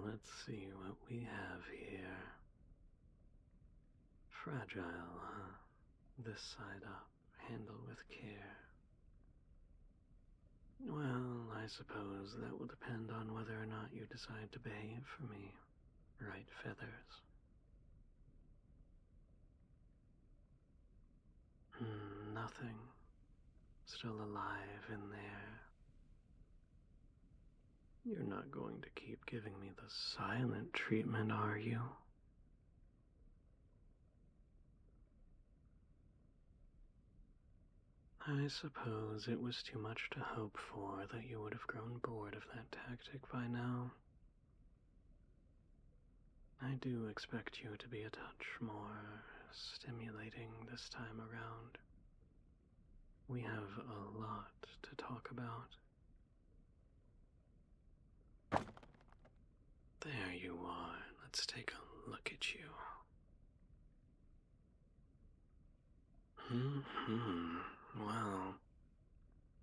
Let's see what we have here. Fragile, huh? This side up, handle with care. Well, I suppose that will depend on whether or not you decide to behave for me. Right, Feathers? Nothing. Still alive in there. You're not going to keep giving me the silent treatment, are you? I suppose it was too much to hope for that you would have grown bored of that tactic by now. I do expect you to be a touch more stimulating this time around. We have a lot to talk about. There you are. Let's take a look at you. Well,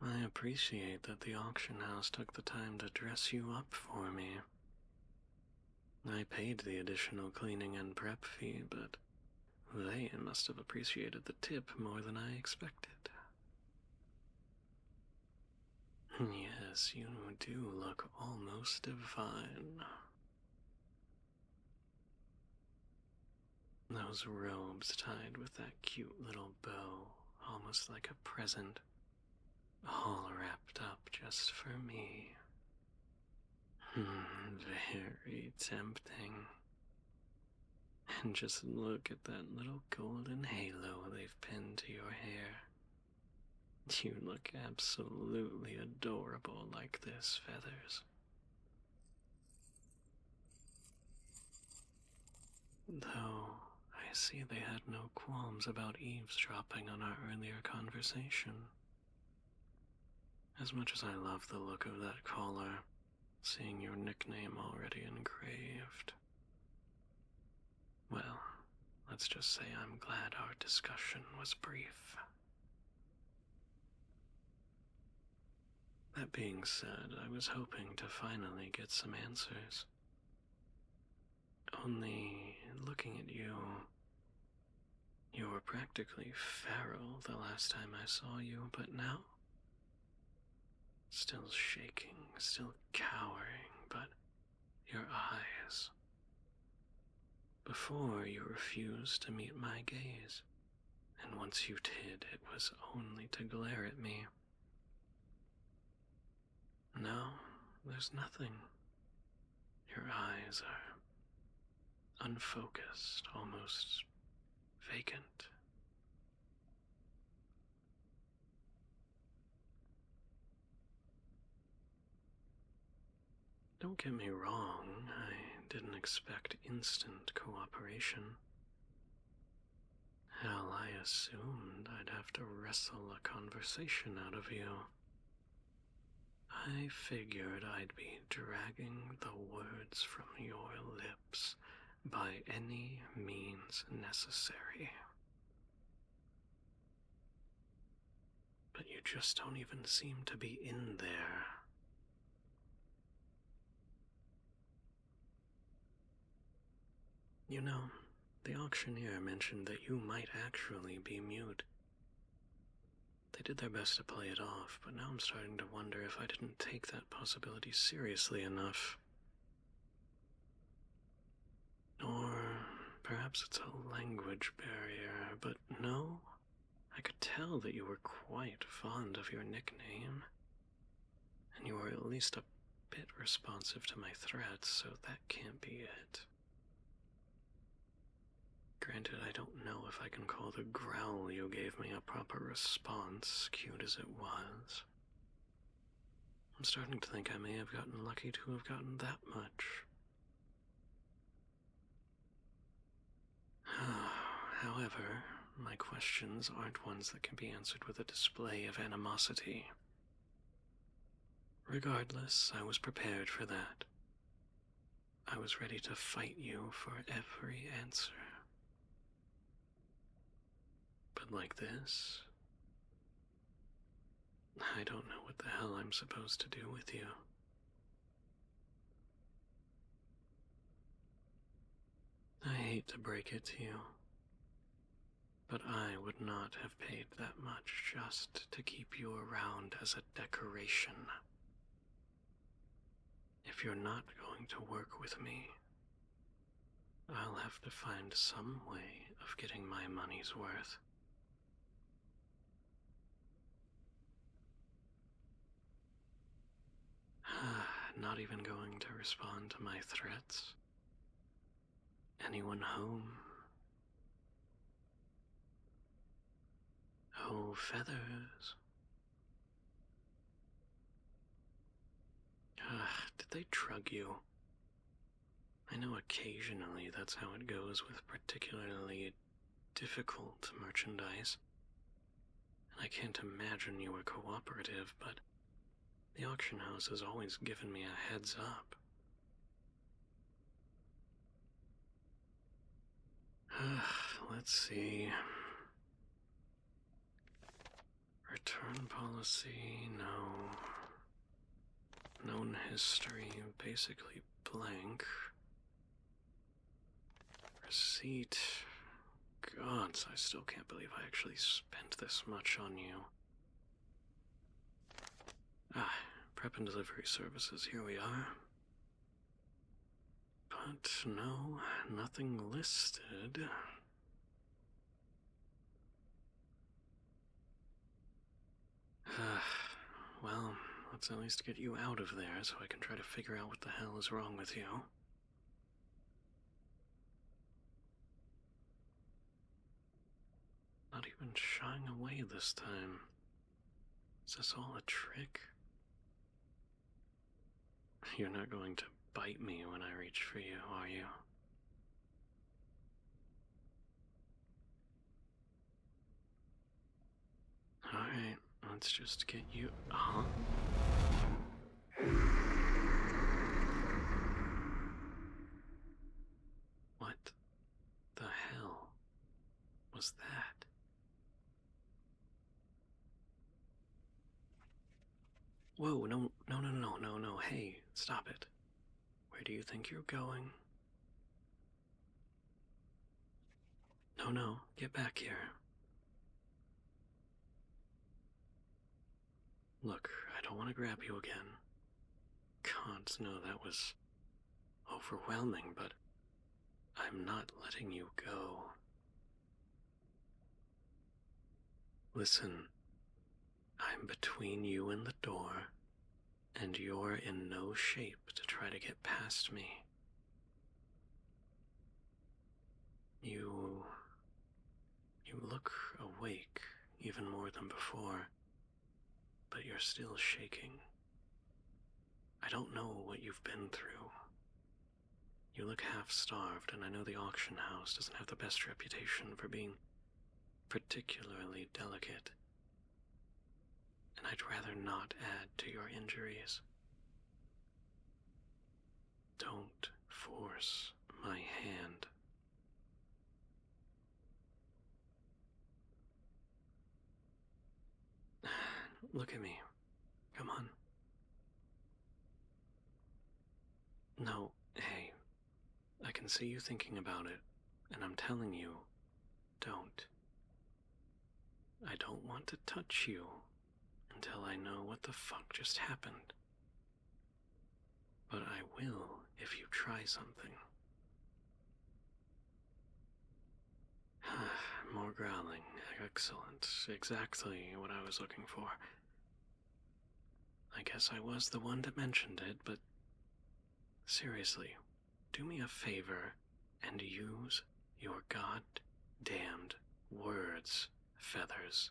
I appreciate that the auction house took the time to dress you up for me. I paid the additional cleaning and prep fee, but they must have appreciated the tip more than I expected. Yes, you do look almost divine. Those robes tied with that cute little bow, almost like a present, all wrapped up just for me. Very tempting. And just look at that little golden halo they've pinned to your hair. You look absolutely adorable like this, Feathers. Though, I see they had no qualms about eavesdropping on our earlier conversation. As much as I love the look of that collar, seeing your nickname already engraved. Well, let's just say I'm glad our discussion was brief. That being said, I was hoping to finally get some answers. Only, looking at you, you were practically feral the last time I saw you, but now? Still shaking, still cowering, but your eyes. Before, you refused to meet my gaze, and once you did, it was only to glare at me. No, there's nothing. Your eyes are unfocused, almost vacant. Don't get me wrong, I didn't expect instant cooperation. Hell, I assumed I'd have to wrestle a conversation out of you. I figured I'd be dragging the words from your lips by any means necessary. But you just don't even seem to be in there. You know, the auctioneer mentioned that you might actually be mute. They did their best to play it off, but now I'm starting to wonder if I didn't take that possibility seriously enough. Or perhaps it's a language barrier, but no, I could tell that you were quite fond of your nickname, and you were at least a bit responsive to my threats, so that can't be it. Granted, I don't know if I can call the growl you gave me a proper response, cute as it was. I'm starting to think I may have gotten lucky to have gotten that much. However, my questions aren't ones that can be answered with a display of animosity. Regardless, I was prepared for that. I was ready to fight you for every answer. But like this, I don't know what the hell I'm supposed to do with you. I hate to break it to you, but I would not have paid that much just to keep you around as a decoration. If you're not going to work with me, I'll have to find some way of getting my money's worth. Not even going to respond to my threats? Anyone home? Oh, feathers. Did they drug you? I know occasionally that's how it goes with particularly difficult merchandise. And I can't imagine you were cooperative, but the auction house has always given me a heads up. Let's see. Return policy, no. Known history, basically blank. Receipt. Gods, I still can't believe I actually spent this much on you. Prep and delivery services, here we are. But no, nothing listed. Well, let's at least get you out of there so I can try to figure out what the hell is wrong with you. Not even shying away this time. Is this all a trick? You're not going to bite me when I reach for you, are you? Alright, let's just get you... Huh? What the hell was that? Whoa, no, hey, stop it. Where do you think you're going? No, get back here. Look, I don't want to grab you again. Gods, no, that was overwhelming, but I'm not letting you go. Listen, I'm between you and the door, and you're in no shape to try to get past me. You look awake even more than before, but you're still shaking. I don't know what you've been through. You look half-starved, and I know the auction house doesn't have the best reputation for being particularly delicate. And I'd rather not add to your injuries. Don't force my hand. Look at me. Come on. No, hey. I can see you thinking about it, and I'm telling you, don't. I don't want to touch you until I know what the fuck just happened. But I will if you try something. More growling. Excellent. Exactly what I was looking for. I guess I was the one that mentioned it, but seriously, do me a favor and use your goddamned words, Feathers.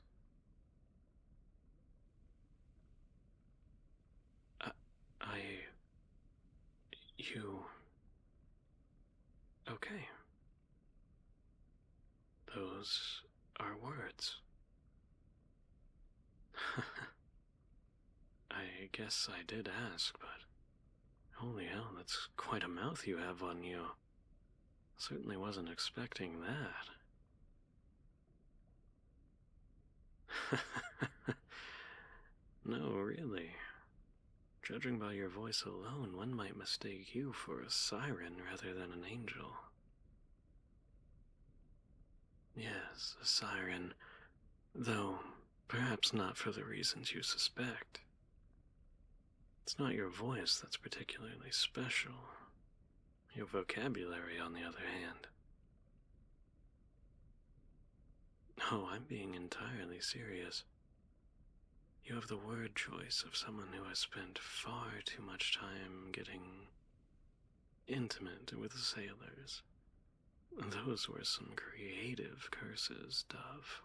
You... Okay. Those are words. I guess I did ask, but holy hell, that's quite a mouth you have on you. Certainly wasn't expecting that. No, really. Judging by your voice alone, one might mistake you for a siren rather than an angel. Yes, a siren, though perhaps not for the reasons you suspect. It's not your voice that's particularly special. Your vocabulary, on the other hand. Oh, I'm being entirely serious. You have the word choice of someone who has spent far too much time getting intimate with sailors. Those were some creative curses, Dove.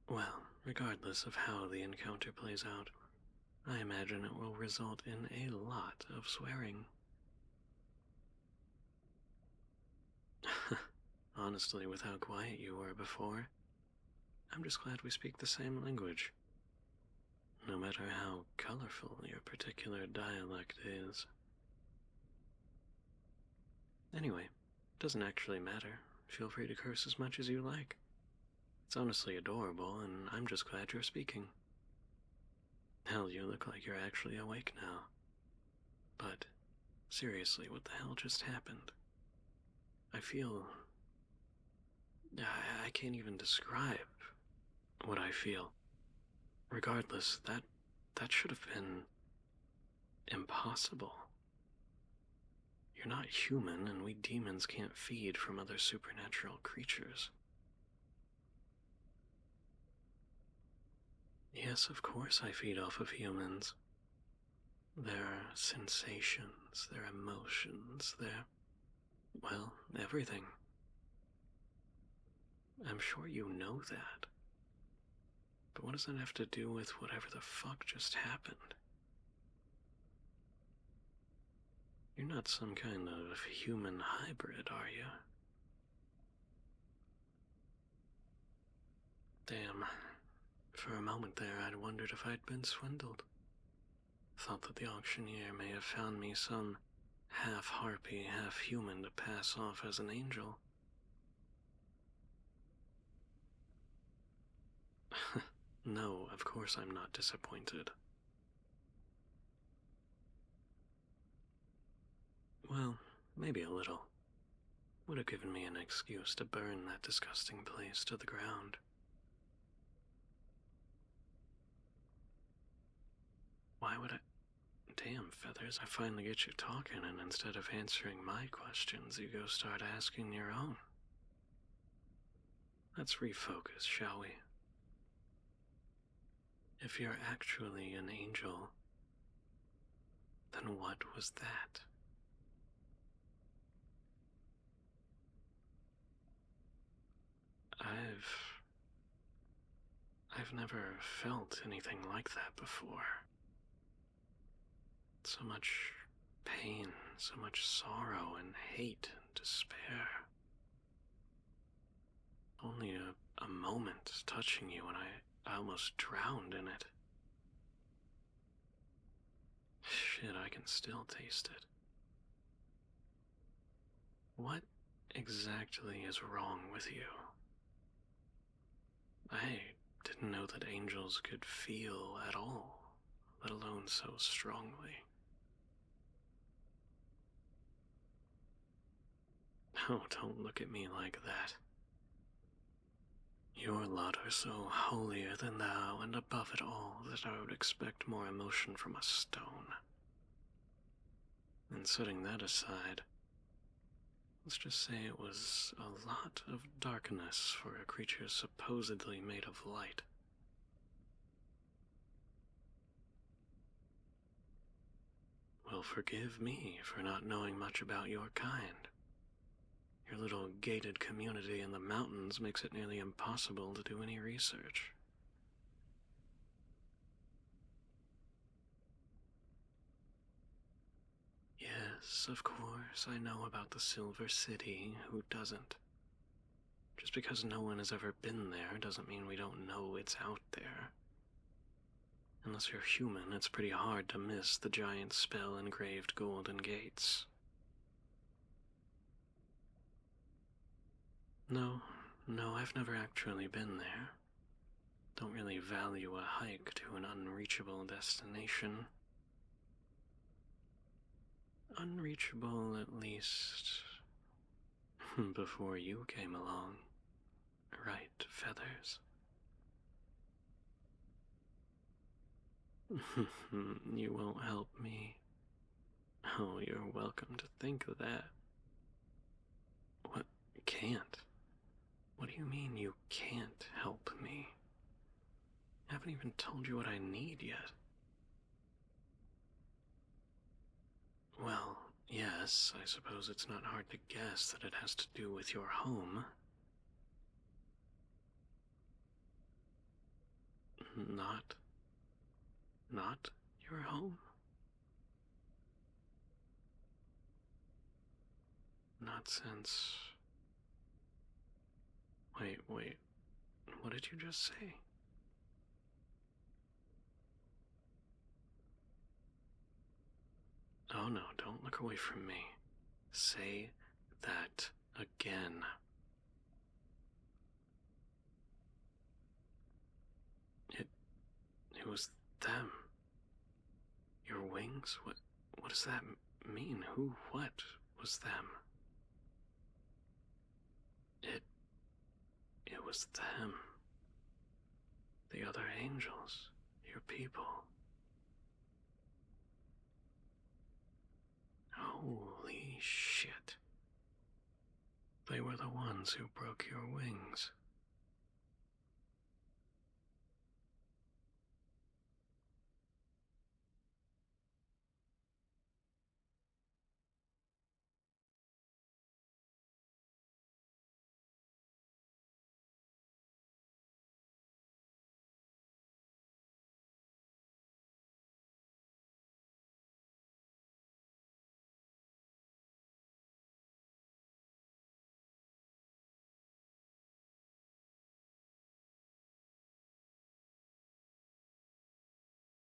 Well, regardless of how the encounter plays out, I imagine it will result in a lot of swearing. Honestly, with how quiet you were before, I'm just glad we speak the same language. No matter how colorful your particular dialect is. Anyway, doesn't actually matter. Feel free to curse as much as you like. It's honestly adorable, and I'm just glad you're speaking. Hell, you look like you're actually awake now. But, seriously, what the hell just happened? I feel... I can't even describe what I feel. Regardless, that should have been impossible. You're not human, and we demons can't feed from other supernatural creatures. Yes, of course I feed off of humans. Their sensations, their emotions, well, everything. I'm sure you know that. But what does that have to do with whatever the fuck just happened? You're not some kind of human hybrid, are you? Damn. For a moment there, I'd wondered if I'd been swindled. Thought that the auctioneer may have found me some half-harpy, half-human to pass off as an angel. No, of course I'm not disappointed. Well, maybe a little. Would have given me an excuse to burn that disgusting place to the ground. Why would I... Damn, Feathers, I finally get you talking, and instead of answering my questions, you go start asking your own. Let's refocus, shall we? If you're actually an angel, then what was that? I've never felt anything like that before. So much pain, so much sorrow and hate and despair. Only a moment touching you and I almost drowned in it. Shit, I can still taste it. What exactly is wrong with you? I didn't know that angels could feel at all, let alone so strongly. Oh, don't look at me like that. Your lot are so holier than thou and above it all that I would expect more emotion from a stone. And setting that aside, let's just say it was a lot of darkness for a creature supposedly made of light. Well, forgive me for not knowing much about your kind. Your little gated community in the mountains makes it nearly impossible to do any research. Yes, of course, I know about the Silver City. Who doesn't? Just because no one has ever been there doesn't mean we don't know it's out there. Unless you're human, it's pretty hard to miss the giant spell-engraved golden gates. No, I've never actually been there. Don't really value a hike to an unreachable destination. Unreachable, at least least before you came along, right, Feathers? You won't help me. Oh, you're welcome to think that. What? Can't? What do you mean you can't help me? I haven't even told you what I need yet. Well, yes, I suppose it's not hard to guess that it has to do with your home. Not, not your home? Not since... Wait, what did you just say? Oh no, don't look away from me. Say that again. It was them. Your wings? What does that mean? What was them? It, it was them. The other angels. Your people. Holy shit. They were the ones who broke your wings.